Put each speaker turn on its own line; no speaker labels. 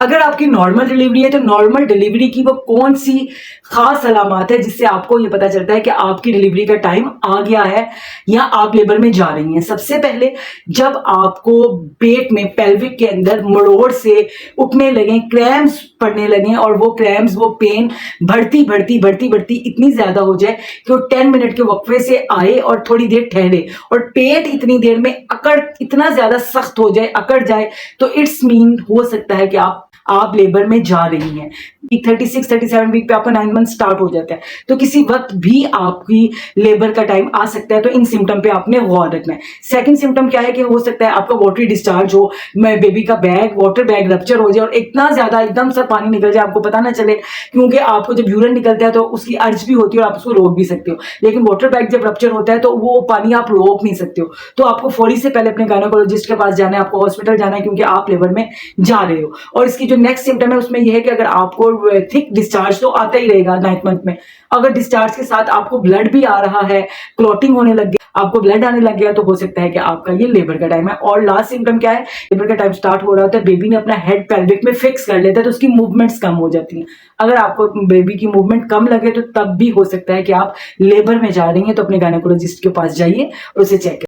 अगर आपकी normal delivery है तो नॉर्मल डिलीवरी की वो कौन सी खास अलामत है जिससे आपको ये पता चलता है कि आपकी डिलीवरी का टाइम आ गया है या आप लेबर में जा रही हैं। सबसे पहले जब आपको पेट में पेल्विक के अंदर मरोड़ से उठने लगे, क्रैम्स पड़ने लगे और वो क्रैम्स, वो पेन बढ़ती बढ़ती बढ़ती बढ़ती इतनी ज्यादा हो जाए कि वो 10 मिनट के वक्फे से आए और थोड़ी देर ठहरे और पेट इतनी देर में अकड़ इतना ज्यादा सख्त हो जाए, अकड़ जाए, तो इट्स मीन हो सकता है कि आप लेबर में जा रही हैं। 36-37 वीक पे आपका 9 मंथ स्टार्ट हो जाता है, तो किसी वक्त भी आपकी लेबर का टाइम आ सकता है। तो इन सिम्टम पे आपने गौर रखना है। सेकंड सिम्टम क्या है कि हो सकता है आपका वाटरी डिस्चार्ज हो, बेबी का वाटर बैग रप्चर हो जाए और इतना ज्यादा एकदम सा पानी निकल जाए, आपको पता ना चले, क्योंकि आपको जब यूरिन निकलता है तो उसकी अर्ज भी होती है और आप उसको रोक भी सकते हो, लेकिन वाटर बैग जब रप्चर होता है तो वो पानी आप रोक नहीं सकते हो। तो आपको फौरी से पहले अपने गायनेकोलॉजिस्ट के पास जाना है, आपको हॉस्पिटल जाना है, क्योंकि आप लेबर में जा रहे हो। और इसकी जो नेक्स्ट सिम्टम है उसमें यह है कि अगर आपको थिक डिस्चार्ज तो आता ही रहेगा 9th मंथ में, अगर डिस्चार्ज के साथ आपको ब्लड भी आ रहा है, क्लॉटिंग होने लग गया, आपको ब्लड आने लग गया, तो हो सकता है कि आपका ये लेबर का टाइम है। और लास्ट सिम्टम क्या है, लेबर का टाइम स्टार्ट हो रहा होता है, बेबी ने अपना हेड पेल्विक में फिक्स कर लेता है तो उसकी मूवमेंट्स कम हो जाती हैं। अगर आपको बेबी की मूवमेंट कम लगे तो तब भी हो सकता है कि आप लेबर में जा रही हैं। तो अपने गायनेकोलॉजिस्ट के पास जाइए और उसे चेक